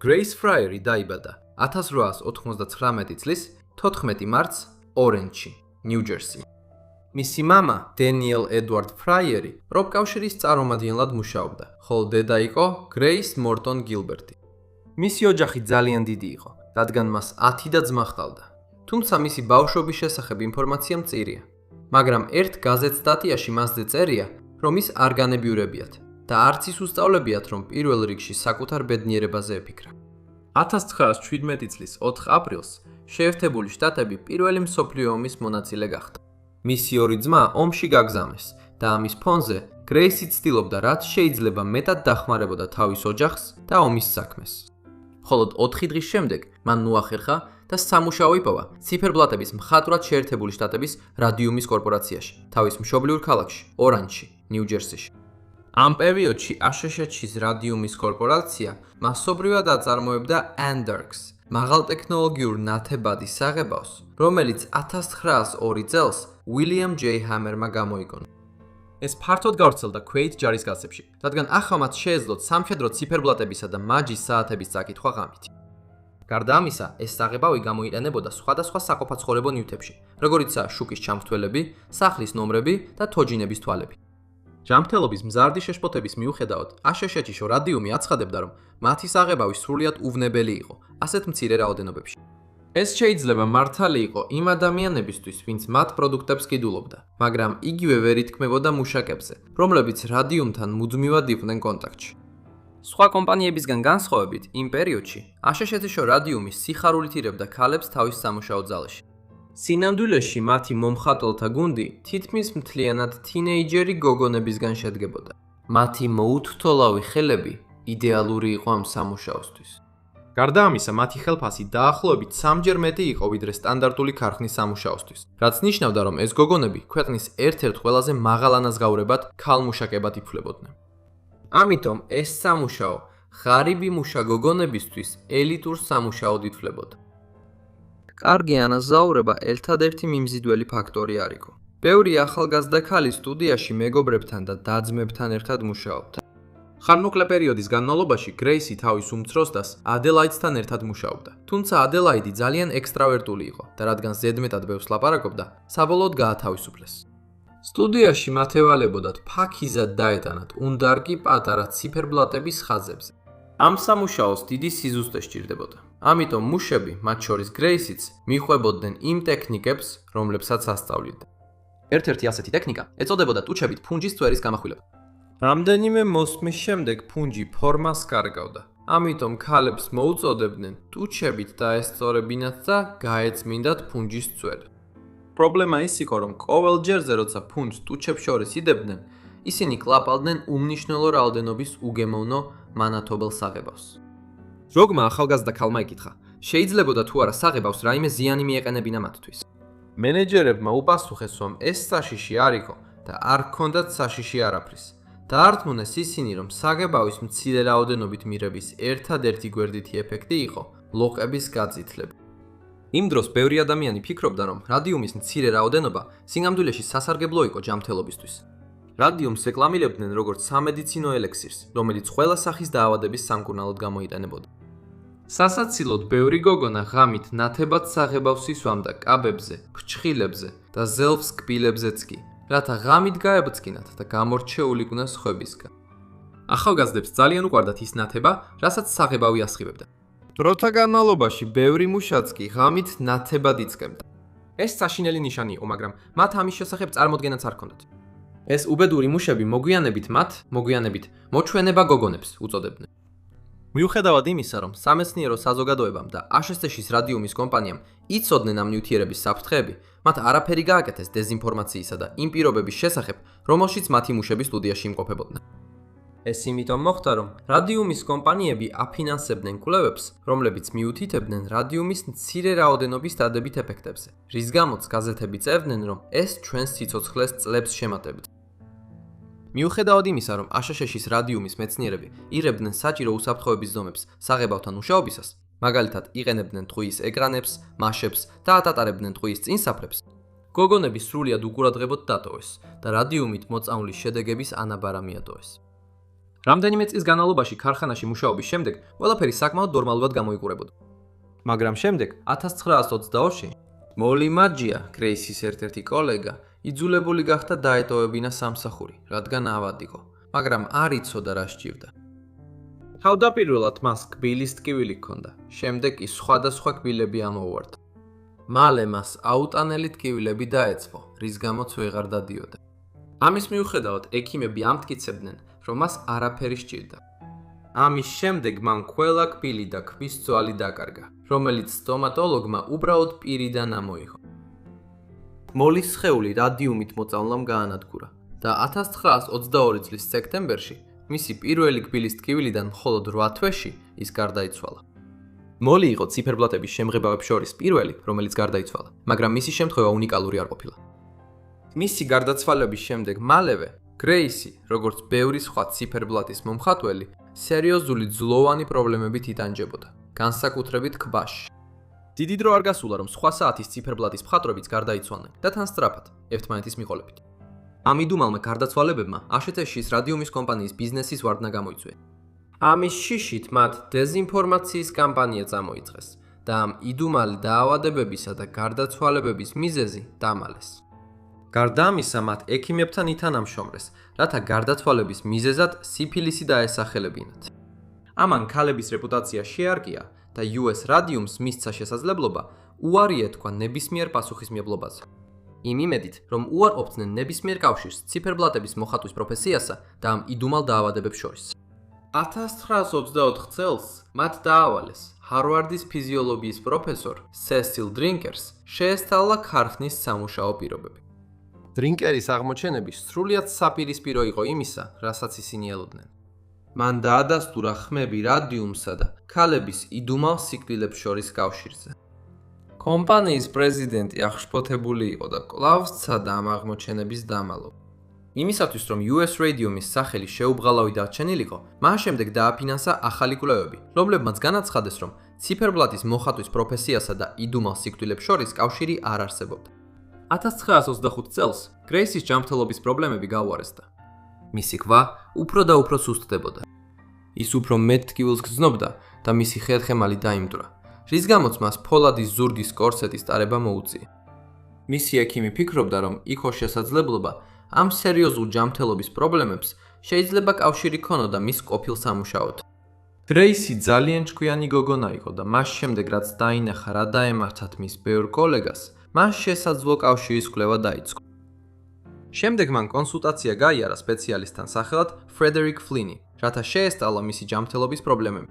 Grace Fryery დაიბადა 1899 წლის 14 მარტს ორენჯში, ნიუ-ჯერსი. მისი მამა, დენიელ ედვარდ ფრაიერი, პროფკავშირის წარმომადგენლად მუშაობდა, ხოლო დედა იყო გრეის მორტონ გილბერტი. მისი ოჯახი ძალიან დიდი იყო, რადგან მას 10 და ძმა ჰყავდა. თუმცა მისი ბავშვობის შესახებ ინფორმაცია მწირია. მაგრამ ერთ გაზეთ სტატიაში მასზე წერია, რომ ის არ განებიურებიათ და არც ის უსწავლებიათ, რომ პირველ რიგში საკუთარ ბედნიერებაზე ეფიქრა. 1917 წლის 4 აპრილს შეერთებული შტატები პირველი მსოფლიო ომის მონაწილე გახდა. მისი ორი ძმა ომში გაგზავნეს და ამის ფონზე გრეისი ცდილობდა, რაც შეიძლება მეტად დახმარებოდა თავის ოჯახს და ომის საქმეს. ხოლო 4 დღის შემდეგ მან მოახერხა და სამუშაო იპოვა ციფერბლატების მხატვრად შეერთებული შტატების რადიუმის კორპორაციაში, თავის მშობლიურ ქალაქში, ორანჯში, ნიუ-ჯერსიში. ამ პერიოდში აშშ-ის რადიუმის კორპორაცია მასობრივად აწარმოებდა Andergs, მაღალტექნოლოგიურ ნათებადის საღებავს, რომელიც 1902 წელს უილიამ ჯეი ჰამერმა გამოიგონა. ეს ფართოდ გავრცელდა ქვეით ჯარისკაცებში, რადგან ახლა მათ შეეძლოთ სამხედრო ციფერბლატებისა და მაჯის საათების წაკითხვა ღამით. გარდა ამისა, ეს საღებავი გამოიყენებოდა სხვადასხვა საყოფაცხოვრებო ნივთებში, როგორიცაა შუქის ჩამრთველები, სახლის ნომრები და თოჯინების თვალები. ჯანმრთელობის მზარდი შეშფოთების მიუხედავად, აშშ-ში რადიუმი აცხადებდა, რომ მათი საღებავი სრულიად უვნებელი იყო, ასეთ მცირე რაოდენობებში. ეს შეიძლება მართალი იყო იმ ადამიანებისთვის, ვინც მათ პროდუქტებს ყიდულობდა, მაგრამ იგივე ვერ ითქმებოდა მუშაკებზე, რომლებიც რადიუმთან მუდმივად იყვნენ კონტაქტში. სხვა კომპანიებისგან განსხვავებით, იმ პერიოდში აშშ-ში რადიუმი სიხარულით ირებდა ქალებს თავის სამუშაო ძალაში. სინამდვილეში მათი მომხატველთა გუნდი თითქმის მთლიანად თინეიჯერი გოგონებისგან შედგებოდა. მათი მოუთრთოლავი ხელები იდეალური იყო ამ სამუშაოსთვის. გარდა ამისა, მათი ხელფასი დაახლოებით 3-ჯერ მეტი იყო ვიდრე სტანდარტული ქარხნის სამუშაოსთვის, რაც ნიშნავდა, რომ ეს გოგონები ქვეყნის ერთ-ერთ ყველაზე მაღალ ანაზღაურებად ქალმუშაკებად ითვლებოდნენ. ამიტომ ეს სამუშაო ღარიბი მუშა გოგონებისთვის ელიტურ სამუშაოდ ითვლებოდა. კარგი ანაზღაურება ერთადერთი მიმზიდველი ფაქტორი არ იყო. ბევრი ახალგაზრდა ქალი სტუდიაში მეგობრებთან და და-ძმებთან ერთად მუშაობდა. ხანმოკლე პერიოდის განმავლობაში გრეისი თავის უმცროსდას ადელაიდთან ერთად მუშაობდა. თუმცა ადელაიდი ძალიან ექსტრავერტული იყო და რადგან ზედმეტად ბევრს ლაპარაკობდა, საბოლოოდ გაათავისუფლეს. სტუდიაში მათ ევალებოდათ ფაქიზად დაეტანათ უნდარგი პატარა ციფერბლატების ხაზებზე. ამ სამუშაოს დიდი სიზუსტე სჭირდებოდა. ამიტომ მუშები, მათ შორის გრეისიც, მიხვებოდნენ იმ ტექნიკებს, რომლებსაც ასწავლიდა. ერთ-ერთი ასეთი ტექნიკა ეწოდებოდა ტუჩებით ფუნჯის წვერის გამახვილება. რამდენიმე მოსმის შემდეგ ფუნჯი ფორმას კარგავდა. ამიტომ ქალებს მოუწოდებდნენ ტუჩებით დაესწორებინათ და გაეწმინდათ ფუნჯის წვერი. პრობლემა ის იყო, რომ ყოველ ჯერზე, როცა ფუნჯს ტუჩებს შორის იდებდნენ, ისინი კლაპალდნენ უმნიშვნელო რაოდენობის უგემოვნო მანათობელ საღებავს. ზოგმა ახალგაზრდა ქალმა იკითხა, შეიძლებოდა თუ არა საღებავს რაიმე ზიანი მიეყენებინა მათთვის. მენეჯერებმა უპასუხეს, რომ ეს საშიში არ იყო და არ ჰქონდათ საშიში არაფრის. დაარწმუნეს ისინი, რომ საღებავის მცირე რაოდენობით მირების ერთადერთი გვერდითი ეფექტი იყო ლოყების გაწითლება. იმ დროს ბევრი ადამიანი ფიქრობდა, რომ რადიუმის მცირე რაოდენობა სინამდვილეში სასარგებლო იყო ჯანმრთელობისთვის. რადიუმს ეკლამირებდნენ როგორც სამედიცინო ელექსირს, რომელიც ყველა სახის დაავადების სამკურნალოდ გამოიყენებოდა. სასაცილოდ ბევრი გოგონა ღამით ნათებად საღებავს ისვამდა კაბებზე, ფრჩხილებზე და ზელფს კბილებზეც კი, რათა ღამით გაებწკინათ და გამორჩეულიყვნენ სხვებისგან. ახალგაზრდებს ძალიან უყვარდათ ის ნათება, რასაც საღებავი ასხივებდა. დროთა განმავლობაში ბევრი მუშაც კი ღამით ნათებად იწყებდა. ეს საშინელი ნიშანი იყო, მაგრამ მათ ამის შესახებ წარმოდგენაც არ ჰქონდათ. ეს უბედური მუშები მოგვიანებით მოჩვენება გოგონებს უწოდებდნენ. მიუხედავად იმისა, რომ სამეცნიერო საზოგადოებამ და აშშ-ის რადიუმის კომპანიამ იცოდნენ ამ ნივთიერების საფრთხეები, მათ არაფერი გააკეთეს დეზინფორმაციისა და იმ პირობების შესახებ, რომელშიც მათი მუშები სტუდიაში იმყოფებოდნენ. ეს იმიტომ მოხდა, რომ რადიუმის კომპანიები აფინანსებდნენ კვლევებს, რომლებიც მიუთითებდნენ რადიუმის მცირე რაოდენობის დადებით ეფექტებზე, რის გამოც გაზეთები წერდნენ, რომ ეს ჩვენს სიცოცხლეს წლებს შემატებდა. მიუხედავად იმისა, რომ აშშ-ის რადიუმის მეცნიერები იღებდნენ საჭირო უსაფრთხოების ზომებს საღებავთან მუშაობისას, მაგალითად იყენებდნენ ტყვიის ეკრანებს, მაშებს და ატატარებდნენ ტყვიის წინსაფრებს, გოგონები სრულიად უყურადღებოდ დატოვეს და რადიუმით მოწამვლის შედეგების ანაბარა მიატოვეს. რამდენიმე წლის განმავლობაში ქარხანაში მუშაობის შემდეგ ყველაფერი საკმაოდ ნორმალურად გამოიყურებოდა. მაგრამ შემდეგ 1922-ში მოლი მაჯია, გრეისის ერთ-ერთი კოლეგა, იძულებული გახდა დაეტოვებინა სამსახური, რადგან ავად იყო, მაგრამ არ იცოდა რა სჭირდა. თავდაპირველად მას კბილის ტკივილი ჰქონდა, შემდეგ კი სხვადასხვა კბილები ამოუვარდა. მალე მას აუტანელი ტკივილები დაეწყო, რის გამოც ვეღარ დადიოდა. ამის მიუხედავად, ექიმები ამტკიცებდნენ, რომ მას არაფერი სჭირდა. ამის შემდეგ მან ყველა კბილი და ქვის ძვალი დაკარგა, რომელიც სტომატოლოგმა უბრალოდ პირიდან ამოიღო. მოლის სხეული რადიუმით მოწამვლამ გაანადგურა და 1922 წლის სექტემბერში მისი პირველი კბილის ტკივილიდან მხოლოდ 8 თვეში ის გარდაიცვალა. მოლი იყო ციფერბლატების შემღებავებს შორის პირველი, რომელიც გარდაიცვალა, მაგრამ მისი შემთხვევა უნიკალური არ ყოფილა. მისი გარდაცვალების შემდეგ მალევე გრეისი, როგორც ბევრი სხვა ციფერბლატის მომხატველი, სერიოზული ძვლოვანი პრობლემებით იტანჯებოდა, განსაკუთრებით ქბაში. დიდი დრო არ გასულა, რომ სხვა საათის ციფერბლატის მხატვრებიც გარდაიცვალნენ და თან სწრაფად, ერთმანეთის მიყოლებით. ამ იდუმალმა გარდაცვალებებმა ASHT-ის რადიუმის კომპანიის ბიზნესის ვარდნა გამოიწვია. ამის შიშით მათ დეზინფორმაციის კამპანია წამოიწყეს და ამ იდუმალი დაავადებებისა და გარდაცვალებების მიზეზი დამალეს. გარდა ამისა, მათ ექიმებთან ითანამშრომლეს, რათა გარდაცვალების მიზეზად სიფილისი დაესახელებინათ. ამან ქალების რეპუტაცია შეარყია და US რადიუმს მისცა შესაძლებლობა უარი ეთქვა ნებისმიერ პასუხისმგებლობაზე. იმ იმედით, რომ უარყოფდნენ ნებისმიერ კავშირს ციფერბლატების მოხატვის პროფესიასა და ამ იდუმალ დაავადებებს შორის. 1924 წელს მათ დაავალეს ჰარვარდის ფიზიოლოგიის პროფესორ სესილ დრინკერს შეესწავლა ქარხნის სამუშაო პირობები. დრინკერის აღმოჩენები სრულიად საპირისპირო იყო იმისა, რასაც ისინი ელოდნენ. მან დაადასტურა ხმები რადიუმსა და ქალების იდუმალ სიკვდილებს შორის კავშირზე. კომპანიის პრეზიდენტი აღშფოთებული იყო და კვლავ სცადა ამ აღმოჩენების დამალობა. იმისათვის, რომ US რადიუმის სახელი შეუბრალავი დარჩენილიყო, მას შემდეგ დააფინანსა ახალი კვლევები, რომლებმაც განაცხადეს, რომ ციფერბლატის მოხატვის პროფესიასა და იდუმალ სიკვდილებს შორის კავშირი არ არსებობდა. 1925 წელს გრეისის ჯანმრთელობის პრობლემები გაუარესდა. მისი ქვა უფრო და უფრო სუსტდებოდა. ის უფრო მეტ ტკივილს გრძნობდა და მისი ხელხემალი დაიმტვრა, რის გამოც მას ფოლადის ზურგის კორსეტის ტარება მოუწია. მისი ექიმი ფიქრობდა, რომ იქ შესაძლებლობა ამ სერიოზულ ჯანმრთელობის პრობლემებს შეიძლება კავშირი ქონოდა მის ყოფილ სამუშაოდ. გრეისი ძალიან ჭკვიანი გოგონა იყო და მას შემდეგ, რაც დაინახა რა დაემართათ მის ბევრ კოლეგას, მას შესაძლო კავშირის კვლევა დაიწყო. შემდეგ მან კონსულტაცია გაიარა სპეციალისტთან სახელად ფრედერიკ ფლინი, რათა შეესწავლა მისი ჯანმრთელობის პრობლემები.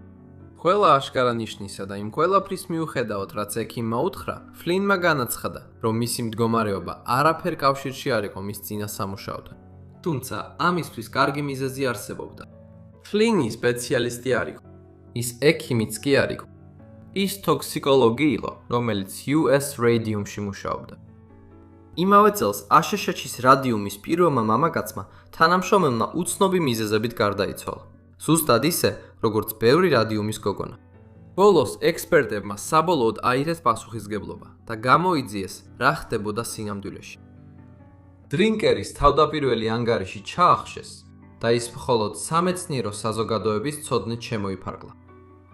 ყველა აშკარა ნიშნისა და იმ ყველაფრის მიუხედავად, რაც ექიმმა უთხრა, ფლინმა განაცხადა, რომ მისი მდგომარეობა არაფერ კავშირში არ იყო მის წინა სამუშაოდან. თუმცა ამისთვის კარგი მიზეზი არსებობდა. ფლინი სპეციალისტი არ იყო. ის ექიმიც კი არ იყო. ის ტოქსიკოლოგი იყო, რომელიც US რადიუმში მუშაობდა. იმავე წელს ASHT-ის რადიუმის პირველმა მამაკაცმა თანამშრომელმა უცნობი მიზეზებით გარდაიცვალა. ზუსტად ისე, როგორც ბევრი რადიუმის გოგონა. ბოლოს ექსპერტებმა საბოლოოდ აიღეს პასუხისმგებლობა და გამოიძიეს, რა ხდებოდა სინამდვილეში. დრინკერის თავდაპირველი ანგარიში ჩაახშეს და ის მხოლოდ სამეცნიერო საზოგადოების ცოდნით შემოიფარგლა.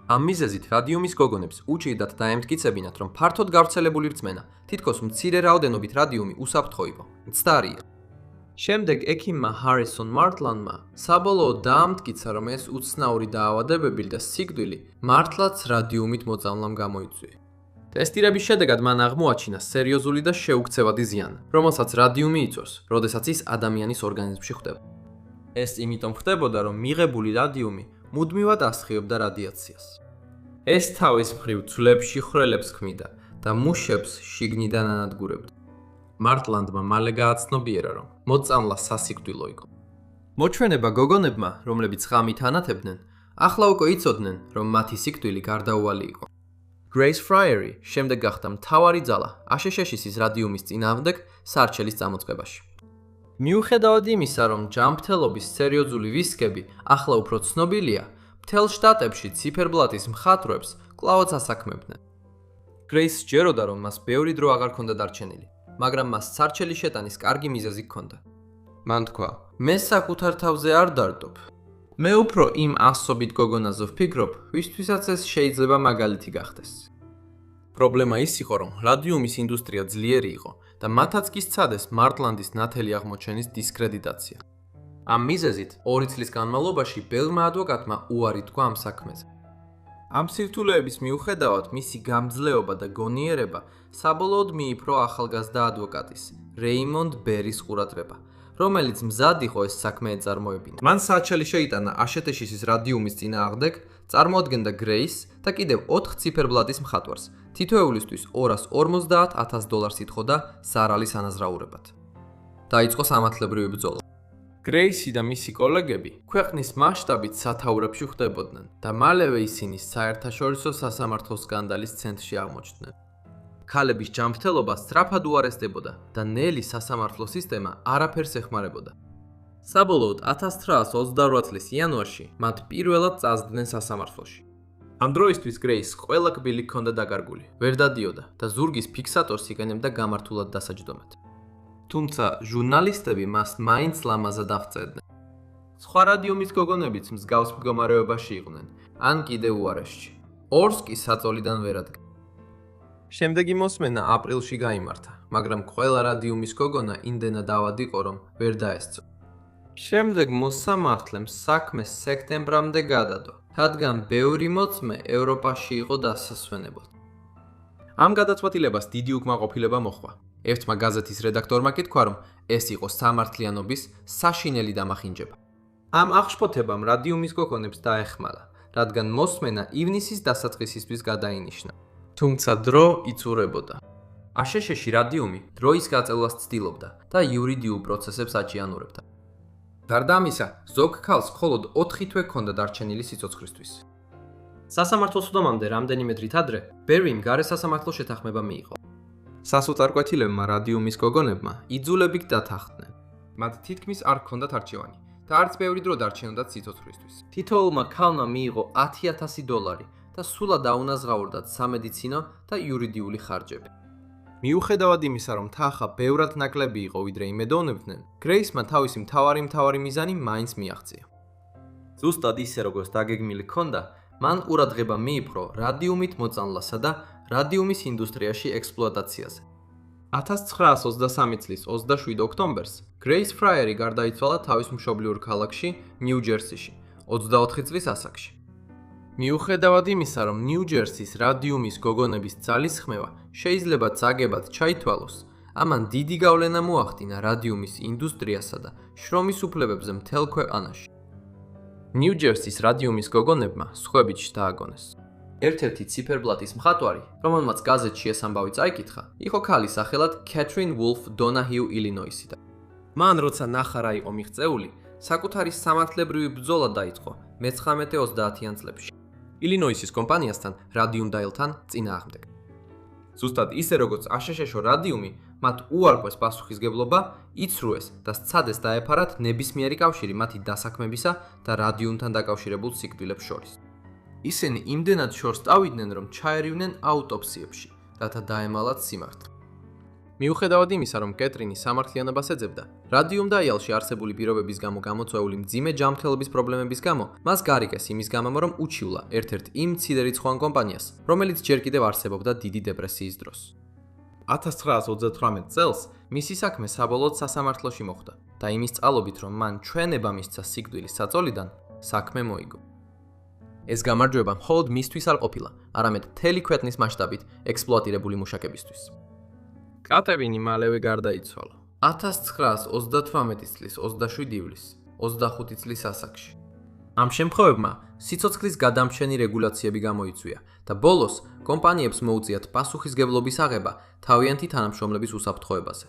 ამ მიზეზით რადიუმის გოგონებს უჭირდათ დაემტკიცებინათ, რომ ფართოდ გავრცელებული რწმენა, თითქოს მცირე რაოდენობით რადიუმი უსაფრთხო იყო, მცდარია. შემდეგ ექიმმა ჰარისონ მარტლანმა საბოლოოდ დაამტკიცა, რომ ეს უცნაური დაავადებები და სიკვდილი მართლაც რადიუმით მოწამვლამ გამოიწვია. ტესტირების შედეგად მან აღმოაჩინა სერიოზული და შეუქცევადი ზიანი, რომელსაც რადიუმი იწვევს, როდესაც ის ადამიანის ორგანიზმში ხდება. ეს იმიტომ ხდებოდა, რომ მიღებული რადიუმი მუდმივად ასხივებდა რადიაციას. ეს თავის მხრივ ძვლებში ხვრელებს ქმნიდა და მუშებს შიგნიდან ანადგურებდა. მარტლანდმა მალე გააცნობიერა, რომ მოწამვლა სასიკვდილო იყო. მოჩვენება გოგონებმა, რომლებიც ღამით ანათებდნენ, ახლა უკვე იცოდნენ, რომ მათი სიკვდილი გარდაუვალი იყო. Grace Fryery შემდეგ გახდა მთავარი ძალა ASHT-ის რადიუმის წინააღმდეგ სარჩელის წამოწყებაში. მიუხედავად იმისა, რომ ჯანმრთელობის სერიოზული რისკები ახლა უფრო ცნობილია, მთელ შტატებში ციფერბლატის მხატვრებს კვლავაც ასაქმებდნენ. Grace ჯეროდა, რომ მას ბევრი დრო აღარ ჰქონდა დარჩენილი, მაგრამ მას სარჩელი შეტანის კარგი მიზეზი ჰქონდა. მან თქვა: "მე საკუთარ თავზე არ დარდობ. მე უფრო იმ ასობით გოგონაზე ვფიქრობ, ვისთვისაც ეს შეიძლება მაგალითი გახდეს. პრობლემა ის იყო, რომ რადიუმის ინდუსტრია ძლიერი იყო და მათაც კი სცადეს მარტლანდის ნათელი აღმოჩენის დისკრედიტაცია. ამ მიზეზით 2 წლის განმავლობაში ბევრმა ადვოკატმა უარი თქვა ამ საქმეზე. ამ სირთულეების მიუხედავად, მისი გამძლეობა და გონიერება საბოლოოდ მიიპყრო ახალგაზრდა ადვოკატის, რეიმონდ ბერის ყურადღება, რომელიც მზად იყო ეს საქმე ეწარმოებინა. მან საჩელი შეიტანა აშეტეშის რადიუმის წინააღმდეგ, წარმოადგენდა გრეის და კიდევ 4 ციფერბლატის მხატვარს, თითოეულისთვის $250,000 ითხოვდა ზარალის ანაზრაურებად. დაიწყო სამართლებრივი ბრძოლა. გრეისი და მისი კოლეგები ქვეყნის მასშტაბით სათაურებში ხვდებოდნენ და მალევე ისინი საერთაშორისო სასამართლო სკანდალის ცენტრში აღმოჩნდნენ. ქალების ჯანმრთელობა სწრაფად უარესდებოდა და ნელი სასამართლო სისტემა არაფერს ეხმარებოდა. საბოლოოდ 1928 წლის იანვარში მათ პირველად წასდნენ სასამართლოში. ამ დროისთვის გრეის ყველა კბილი ჰქონდა დაკარგული, ვერ დადიოდა და ზურგის ფიქსატორს იყენებდა გამართულად დასაჯდომად. თუმცა ჟურნალისტები მას მაინც ლამაზად აღწერდნენ. სხვა რადიუმის გოგონებიც მსგავს მდგომარეობაში იყვნენ, ან კიდევ უარესში. ორს კი საწოლიდან ვერ ადგა. შემდეგი მოსმენა აპრილში გაიმართა, მაგრამ ყველა რადიუმის გოგონა იმდენად ავად იყო, რომ ვერ დაესწრო. შემდეგ მოსამართლემ საქმე სექტემბრამდე გადადო, რადგან ბევრი მოწმე ევროპაში იყო დასასვენებად. ამ გადაწყვეტილებას დიდი უკმაყოფილება მოჰყვა. ერთმა გაზეთის რედაქტორმა კითხვა, რომ ეს იყო სამართლიანობის საშინელი დამახინჯება. ამ აღშფოთებამ რადიუმის გოგონებს დაეხმარა, რადგან მოსმენა ივნისის დასაწყისისთვის გადაინიშნა. თუმცა დრო იწურებოდა. აშშ-ში რადიუმი დროის გაწევლას ცდილობდა და იურიდიულ პროცესებს აჭიანურებდა. გარდა ამისა, ზოგ ქალს მხოლოდ 4 თვე ჰქონდა დარჩენილი სიცოცხლისთვის. სასამართლო სუდომამდე რამდენიმე დრით ადრე, ბერიმ გარესასამართლო შეთანხმება მიიღო. სასოწარკვეთილებმა რადიუმის გოგონებმა იძულებით დათანხმდნენ. მათ თითქმის არ ჰქონდათ არჩევანი და არც ბევრი დრო დარჩენოდათ სიცოცხლისთვის. თითოეულმა ქალმა მიიღო $10,000 და სულად დაუნაზღაურდათ სამედიცინო და იურიდიული ხარჯები. მიუხედავად იმისა, რომ თანხა ბევრად ნაკლები იყო, ვიდრე იმედოვნებდნენ, გრეისმა თავისი მთავარი მიზანი მაინც მიაღწია. ზუსტად ისე, როგორც დაგეგმილი ჰქონდა, მან ყურადღება მიიპყრო რადიუმით მოწამლასა და რადიუმის ინდუსტრიაში ექსპლუატაციაზე. 1923 წლის 27 ოქტომბერს გრეის ფრაიერი გარდაიცვალა თავის მშობლიურ ქალაქში, ნიუ-ჯერსიში, 24 წლის ასაკში. მიუხედავად იმისა, რომ ნიუ-ჯერსის რადიუმის გოგონების ძალისხმევა შეიძლება წაგებად ჩაითვალოს, ამან დიდი გავლენა მოახდინა რადიუმის ინდუსტრიასა და შრომის უფლებებზე მთელ ქვეყანაში. ნიუ-ჯერსის რადიუმის გოგონებმა სხვებით დააგონეს. ერთ-ერთი ციფერბლატის მხატვარი, რომელმაც გაზეთში ეს ამბავი წაიკითხა, იყო ქალი სახელად კეთრინ ვულფ დონაჰიუ ილინოისიდან. მან როცა ნახა რა იყო მიღწეული, საკუთარი სამართლებრივი ბრძოლა დაიწყო მე-19-30-იან წლებში. ილინოისის კომპანიასთან რადიუმ დაილთან წინააღმდეგ. ზუსტად ისე როგორც აშშ-შო რადიუმი, მათ უარყვეს პასუხისგებლობა, იცრუეს და სცადეს დაეფარათ ნებისმიერი კავშირი მათი დასაქმებისა და რადიუმთან დაკავშირებულ სიკვდილებს შორის. ისინი იმდენად შორს წავიდნენ, რომ ჩაერივნენ აუტოპსიებში, რათა დაემალათ სიმართლე. მიუხედავად იმისა, რომ კეტრინი სამართლიანობას ეძებდა, რადიუმ დაიალში არსებული პირობების გამო გამოწვეული მძიმე ჯანმრთელობის პრობლემების გამო, მას გარიგეს იმის გამო, რომ უჩივლა ერთ-ერთ იმ მცირერიცხოვან კომპანიას, რომელიც ჯერ კიდევ არსებობდა დიდი დეპრესიის დროს. 1938 წელს მისი საქმე საბოლოოდ სასამართლოში მოხვდა და იმის წყალობით, რომ მან ჩვენება მისცა სიკვდილის საწოლიდან, საქმე მოიგო. ეს გამარჯვება მხოლოდ მისთვის არ ყოფილა, არამედ მთელი ქვეყნის მასშტაბით ექსპლუატირებული მუშაკებისთვის. კატევინი მალევე გარდაიცვალა. 1938 წლის 27 ივლისს, 25 წლის ასაკში. ამ შემთხვევებმა სიცოცხლის გადამშენი რეგულაციები გამოიწვია და ბოლოს კომპანიებს მოუწიათ პასუხისგებლობის აღება თავიანთი თანამშრომლების უსაფრთხოებაზე.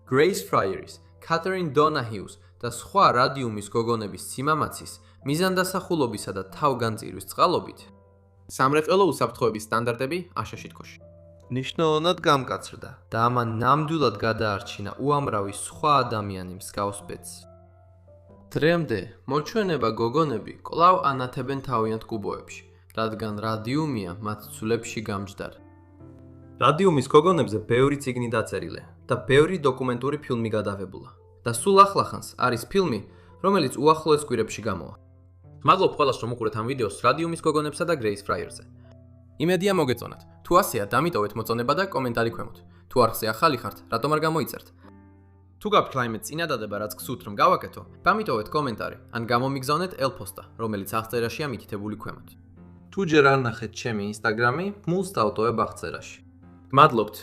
გრეის ფრაიერის, კეთრინ დონაჰიუს და სხვა რადიუმის გოგონების სიმამაცის, მიზანდასახულობისა და თავგანწირვის წყალობით სამრეწველო უსაფრთხოების სტანდარტები აშშ-ში ნიშნულოვნად გამკაცრდა და ამან ნამდვილად გადაარჩინა უამრავი სხვა ადამიანი მსგავს ბედს. დღემდე მოჩვენება გოგონები კვლავ ანათებენ თავიანთ კუბოებში, რადგან რადიუმია მათ ცვლებში გამჯდარი. რადიუმის გოგონებზე ბევრი წიგნი დაწერილე და ბევრი დოკუმენტური ფილმი გადაღებულა და სულ ახლახანს არის ფილმი, რომელიც უახლოეს კვირებში გამოვა. მადლობ ყველას, რომ უყურეთ ამ ვიდეოს რადიუმის გოგონებსა და გრეის ფრაიერზე. იმედია მოგეწონათ. თუ ასეა, დამიტოვეთ მოწონება და კომენტარი ქვემოთ. თუ არხზე ახალი ხართ, რატომ არ გამოიწერთ? თუ გაქვთ რაიმე წინადადება, რაც გსურთ რომ გავაკეთო, დამიტოვეთ კომენტარი, ან გამომიგზავნეთ ელფოსტა, რომელიც აღწერაშია მითითებული ქვემოთ. თუ ჯერ არ ნახეთ ჩემი ინსტაგრამი, მულს დავტოვებ აღწერაში. გმადლობთ.